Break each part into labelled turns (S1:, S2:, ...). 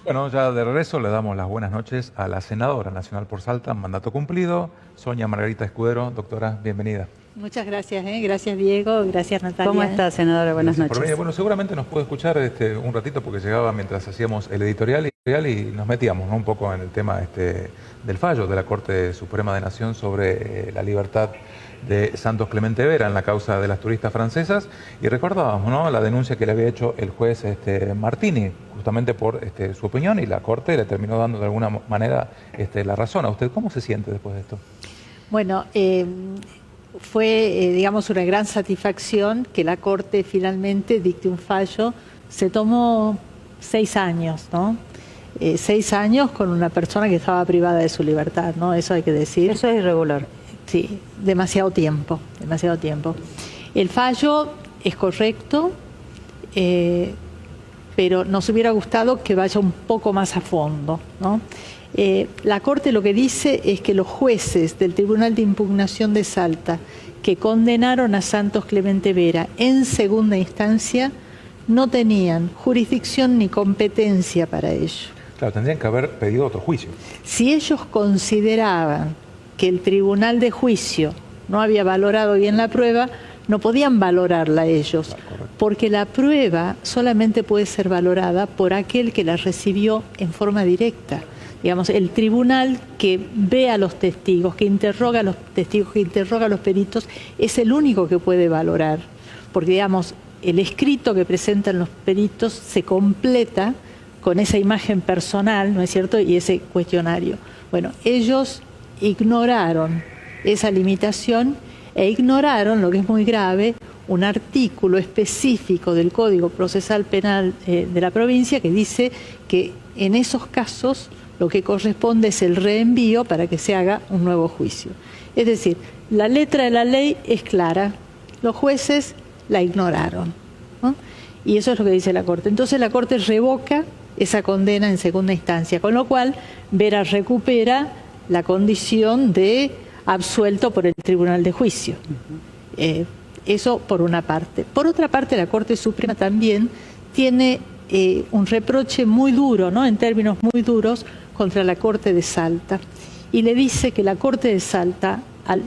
S1: Bueno, ya de regreso le damos las buenas noches a la senadora nacional por Salta, mandato cumplido, Sonia Margarita Escudero. Doctora, bienvenida.
S2: Muchas gracias, gracias Diego, gracias Natalia.
S3: ¿Cómo está, senadora? Buenas noches.
S1: Bueno, seguramente nos puede escuchar un ratito porque llegaba mientras hacíamos el editorial y nos metíamos, ¿no?, un poco en el tema del fallo de la Corte Suprema de Nación sobre la libertad de Santos Clemente Vera en la causa de las turistas francesas, y recordábamos, ¿no?, la denuncia que le había hecho el juez Martini justamente por su opinión, y la Corte le terminó dando de alguna manera la razón. ¿A usted cómo se siente después de esto?
S2: Bueno, fue, digamos, una gran satisfacción que la Corte finalmente dicte un fallo. Se tomó 6 años, ¿no? 6 años con una persona que estaba privada de su libertad, ¿no? Eso hay que decir.
S3: Eso es irregular.
S2: Sí, demasiado tiempo, demasiado tiempo. El fallo es correcto, pero nos hubiera gustado que vaya un poco más a fondo, ¿no? La Corte lo que dice es que los jueces del Tribunal de Impugnación de Salta que condenaron a Santos Clemente Vera en segunda instancia no tenían jurisdicción ni competencia para ello.
S1: Claro, tendrían que haber pedido otro juicio.
S2: Si ellos consideraban que el tribunal de juicio no había valorado bien la prueba, no podían valorarla ellos, porque la prueba solamente puede ser valorada por aquel que la recibió en forma directa. Digamos, el tribunal que ve a los testigos, que interroga a los testigos, que interroga a los peritos, es el único que puede valorar, porque, digamos, el escrito que presentan los peritos se completa con esa imagen personal, ¿no es cierto?, y ese cuestionario. Bueno, ellos ignoraron esa limitación e ignoraron, lo que es muy grave, un artículo específico del Código Procesal Penal de la provincia que dice que en esos casos lo que corresponde es el reenvío para que se haga un nuevo juicio. Es decir, la letra de la ley es clara, los jueces la ignoraron, ¿no? Y eso es lo que dice la Corte. Entonces la Corte revoca esa condena en segunda instancia, con lo cual Vera recupera la condición de absuelto por el Tribunal de Juicio. Eso por una parte. Por otra parte, la Corte Suprema también tiene un reproche muy duro, ¿no?, en términos muy duros, contra la Corte de Salta. Y le dice que la Corte de Salta, al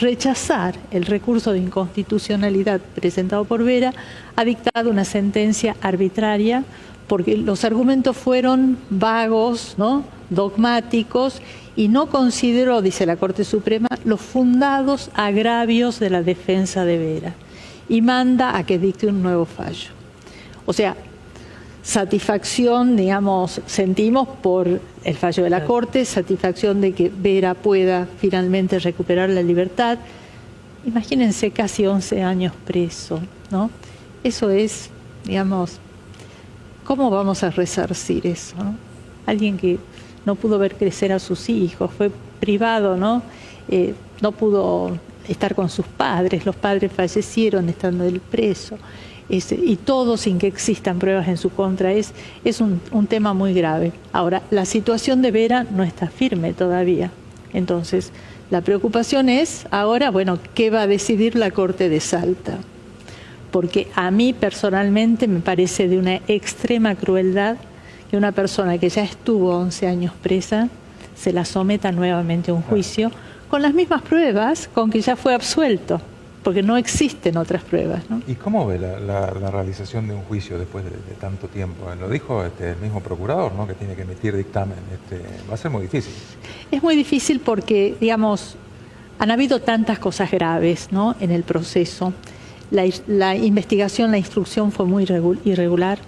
S2: rechazar el recurso de inconstitucionalidad presentado por Vera, ha dictado una sentencia arbitraria porque los argumentos fueron vagos, ¿no?, dogmáticos, y no consideró, dice la Corte Suprema, los fundados agravios de la defensa de Vera, y manda a que dicte un nuevo fallo. O sea, satisfacción, digamos, sentimos por el fallo de la Corte, satisfacción de que Vera pueda finalmente recuperar la libertad. Imagínense, casi 11 años preso, ¿no? Eso es, digamos, ¿cómo vamos a resarcir eso, ¿no? Alguien que no pudo ver crecer a sus hijos, fue privado, ¿no? No pudo estar con sus padres, los padres fallecieron estando él preso, y todo sin que existan pruebas en su contra. Es un tema muy grave. Ahora, la situación de Vera no está firme todavía. Entonces, la preocupación es ahora, bueno, ¿qué va a decidir la Corte de Salta? Porque a mí personalmente me parece de una extrema crueldad que una persona que ya estuvo 11 años presa se la someta nuevamente a un juicio con las mismas pruebas con que ya fue absuelto, porque no existen otras pruebas, ¿no?
S1: ¿Y cómo ve la realización de un juicio después de tanto tiempo? Lo dijo el mismo procurador, ¿no?, que tiene que emitir dictamen. Va a ser muy difícil. Es
S2: muy difícil porque, digamos, han habido tantas cosas graves, ¿no?, en el proceso. La investigación, la instrucción fue muy irregular.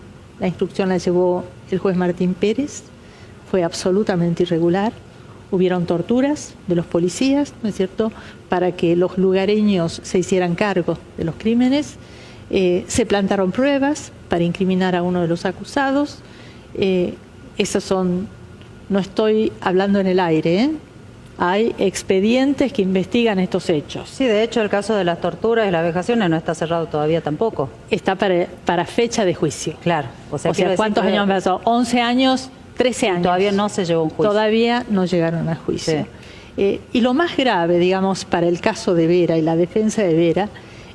S2: La instrucción la llevó el juez Martín Pérez, fue absolutamente irregular. Hubieron torturas de los policías, ¿no es cierto?, para que los lugareños se hicieran cargo de los crímenes. Se plantaron pruebas para incriminar a uno de los acusados. Esas son, no estoy hablando en el aire, hay expedientes que investigan estos hechos.
S3: Sí, de hecho el caso de las torturas y las vejaciones no está cerrado todavía tampoco.
S2: Está para fecha de juicio.
S3: Claro.
S2: O sea ¿cuántos años han pasado? 11 años, 13 años.
S3: Todavía no se llevó a un juicio.
S2: Todavía no llegaron a juicio. Sí. Y lo más grave, digamos, para el caso de Vera y la defensa de Vera,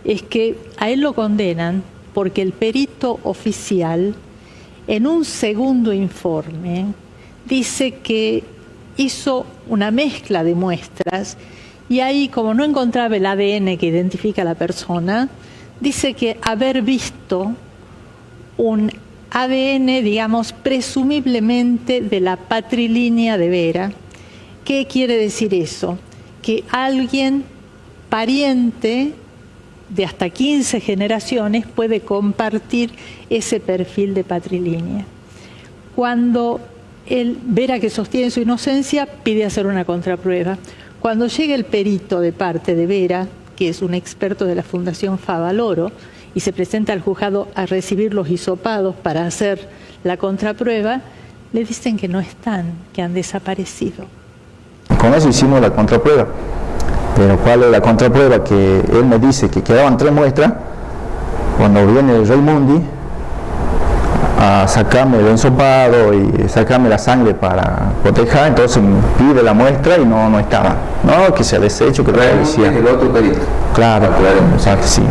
S2: es que a él lo condenan porque el perito oficial En un segundo informe dice que hizo una mezcla de muestras y ahí, como no encontraba el ADN que identifica a la persona, dice que haber visto un ADN, digamos, presumiblemente de la patrilínea de Vera. ¿Qué quiere decir eso? Que alguien pariente de hasta 15 generaciones puede compartir ese perfil de patrilínea. Cuando Vera, que sostiene su inocencia, pide hacer una contraprueba. Cuando llega el perito de parte de Vera, que es un experto de la Fundación Favaloro, y se presenta al juzgado a recibir los hisopados para hacer la contraprueba, le dicen que no están, que han desaparecido.
S4: Con eso hicimos la contraprueba. Pero ¿cuál es la contraprueba? Que él me dice que quedaban 3 muestras, cuando viene el Raimundi a sacarme el ensopado y sacarme la sangre para proteger, entonces me pide la muestra y no estaba. No, que se ha deshecho, que todavía decía.
S5: El otro perito.
S4: Claro, o sea, que sí,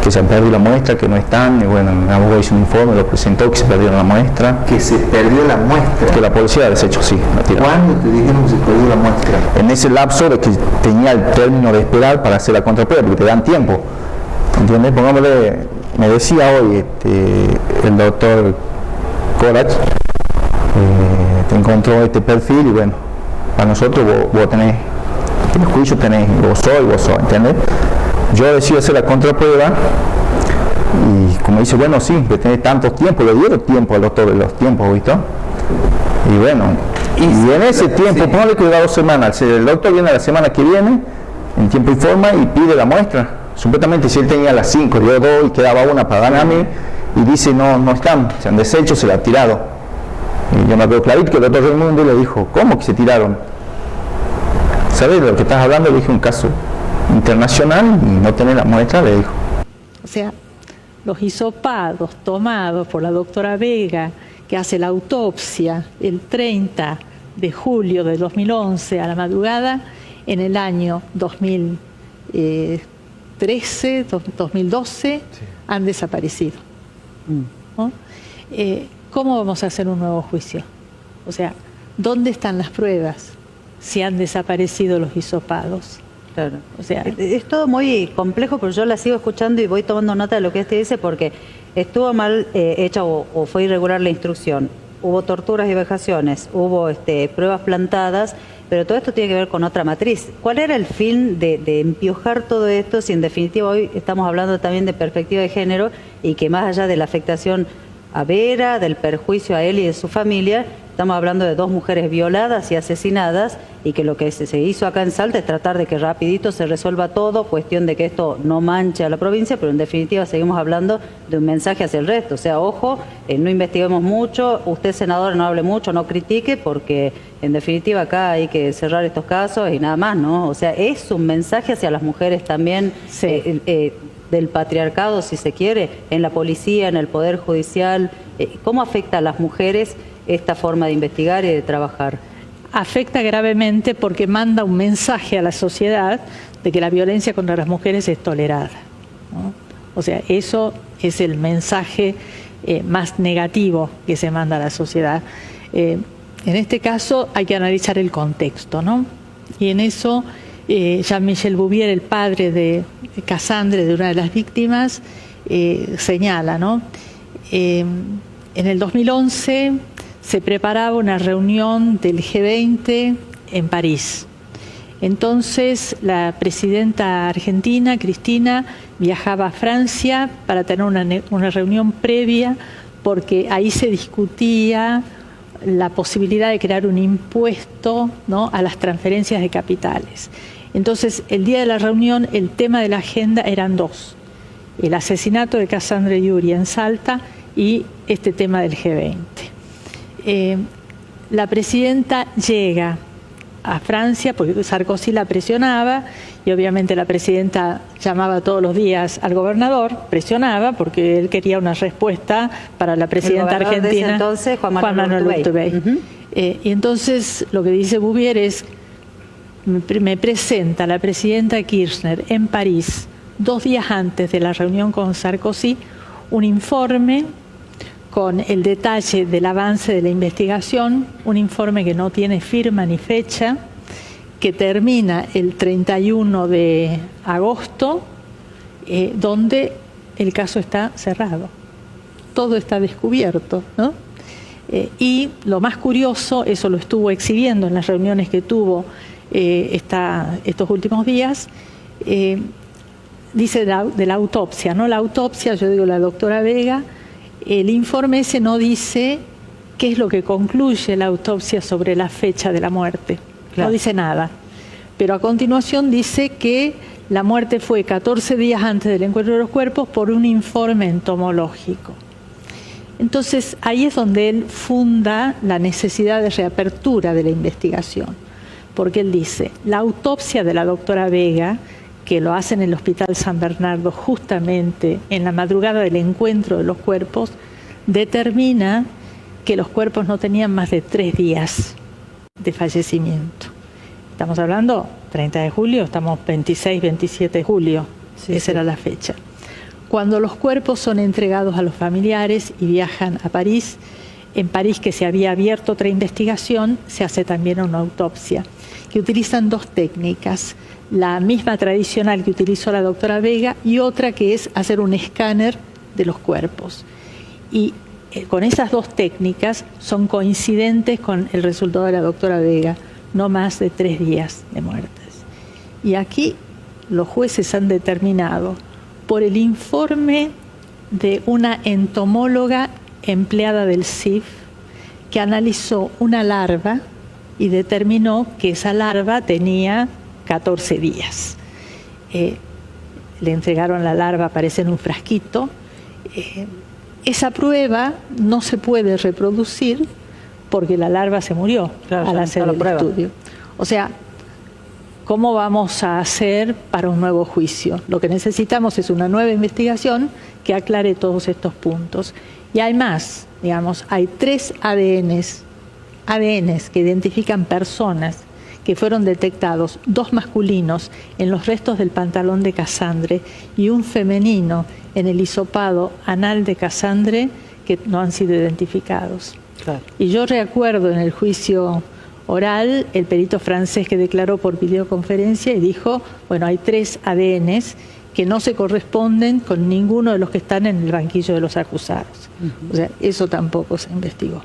S4: que se perdió la muestra, que no están, y bueno, el abogado hizo un informe, lo presentó, que se perdió la muestra.
S5: Que se perdió la muestra.
S4: Que la policía ha deshecho, sí.
S5: ¿Cuándo te dijeron que se perdió la muestra?
S4: En ese lapso de que tenía el término de esperar para hacer la contraprueba, porque te dan tiempo. ¿Entiendes? Pongámosle, me decía hoy el doctor Corach, te encontró este perfil y bueno, para nosotros vos tenés, el juicio tenés, vos sos, ¿entendés? Yo decido hacer la contraprueba y como dice, bueno, sí, que tenés tantos tiempos, le dieron tiempo al doctor, los tiempos, ¿viste? Y bueno, y en ese tiempo, sí. Ponle que dura 2 semanas, el doctor viene la semana que viene, en tiempo y forma, y pide la muestra. Supuestamente si él tenía las 5, dio 2 y quedaba una para darme a mí, y dice, no están, se han deshecho, se la han tirado. Y yo me acuerdo clarito que el doctor Raimundi le dijo, ¿cómo que se tiraron? ¿Sabes de lo que estás hablando? Le dije, un caso internacional y no tener la muestra, le dijo.
S2: O sea, los hisopados tomados por la doctora Vega, que hace la autopsia el 30 de julio de 2011 a la madrugada, en el año 2013, 2012, sí, han desaparecido. ¿No? ¿Cómo vamos a hacer un nuevo juicio? O sea, ¿dónde están las pruebas si han desaparecido los hisopados?
S3: Claro. O sea, es todo muy complejo, pero yo la sigo escuchando y voy tomando nota de lo que usted dice porque estuvo mal hecha o fue irregular la instrucción. Hubo torturas y vejaciones, hubo pruebas plantadas, pero todo esto tiene que ver con otra matriz. ¿Cuál era el fin de empiojar todo esto si en definitiva hoy estamos hablando también de perspectiva de género y que más allá de la afectación a Vera, del perjuicio a él y de su familia, estamos hablando de 2 mujeres violadas y asesinadas y que lo que se hizo acá en Salta es tratar de que rapidito se resuelva todo, cuestión de que esto no manche a la provincia, pero en definitiva seguimos hablando de un mensaje hacia el resto. O sea, ojo, no investiguemos mucho, usted senador no hable mucho, no critique, porque en definitiva acá hay que cerrar estos casos y nada más, ¿no? O sea, es un mensaje hacia las mujeres también, sí, del patriarcado, si se quiere, en la policía, en el Poder Judicial. ¿Cómo afecta a las mujeres esta forma de investigar y de trabajar?
S2: Afecta gravemente porque manda un mensaje a la sociedad de que la violencia contra las mujeres es tolerada, ¿no? O sea, eso es el mensaje más negativo que se manda a la sociedad. En este caso hay que analizar el contexto, ¿no? Y en eso Jean-Michel Bouvier, el padre de Cassandre, de una de las víctimas, señala, ¿no? En el 2011 se preparaba una reunión del G20 en París. Entonces la presidenta argentina, Cristina, viajaba a Francia para tener una reunión previa porque ahí se discutía la posibilidad de crear un impuesto, ¿no?, a las transferencias de capitales. Entonces, el día de la reunión, el tema de la agenda eran 2. El asesinato de Cassandre Yuri en Salta y este tema del G20. La presidenta llega a Francia porque Sarkozy la presionaba y obviamente la presidenta llamaba todos los días al gobernador, presionaba porque él quería una respuesta para la presidenta argentina.
S3: De ese entonces, Juan Manuel Urtubey.
S2: Y entonces lo que dice Bouvier es, me presenta la presidenta Kirchner en París 2 días antes de la reunión con Sarkozy un informe con el detalle del avance de la investigación, un informe que no tiene firma ni fecha, que termina el 31 de agosto, donde el caso está cerrado. Todo está descubierto, ¿no? Y lo más curioso, eso lo estuvo exhibiendo en las reuniones que tuvo estos últimos días, dice de la autopsia, ¿no? La autopsia, yo digo la doctora Vega, el informe ese no dice qué es lo que concluye la autopsia sobre la fecha de la muerte. Claro. No dice nada. Pero a continuación dice que la muerte fue 14 días antes del encuentro de los cuerpos por un informe entomológico. Entonces, ahí es donde él funda la necesidad de reapertura de la investigación. Porque él dice, la autopsia de la doctora Vega, que lo hace en el Hospital San Bernardo justamente en la madrugada del encuentro de los cuerpos, determina que los cuerpos no tenían más de 3 días de fallecimiento. Estamos hablando 30 de julio, estamos 26, 27 de julio, esa era la fecha. Cuando los cuerpos son entregados a los familiares y viajan a París, en París que se había abierto otra investigación, se hace también una autopsia, que utilizan 2 técnicas, la misma tradicional que utilizó la doctora Vega y otra que es hacer un escáner de los cuerpos. Y con esas 2 técnicas son coincidentes con el resultado de la doctora Vega, no más de 3 días de muertes. Y aquí los jueces han determinado, por el informe de una entomóloga empleada del CIF, que analizó una larva y determinó que esa larva tenía 14 días. Le entregaron la larva, aparece en un frasquito. Esa prueba no se puede reproducir porque la larva se murió al hacer el estudio. O sea, ¿cómo vamos a hacer para un nuevo juicio? Lo que necesitamos es una nueva investigación que aclare todos estos puntos. Y hay más, digamos, hay 3 ADNs que identifican personas que fueron detectados, 2 masculinos en los restos del pantalón de Casandre y un femenino en el hisopado anal de Casandre que no han sido identificados. Claro. Y yo recuerdo en el juicio oral el perito francés que declaró por videoconferencia y dijo, bueno, hay 3 ADNs que no se corresponden con ninguno de los que están en el banquillo de los acusados. O sea, eso tampoco se investigó.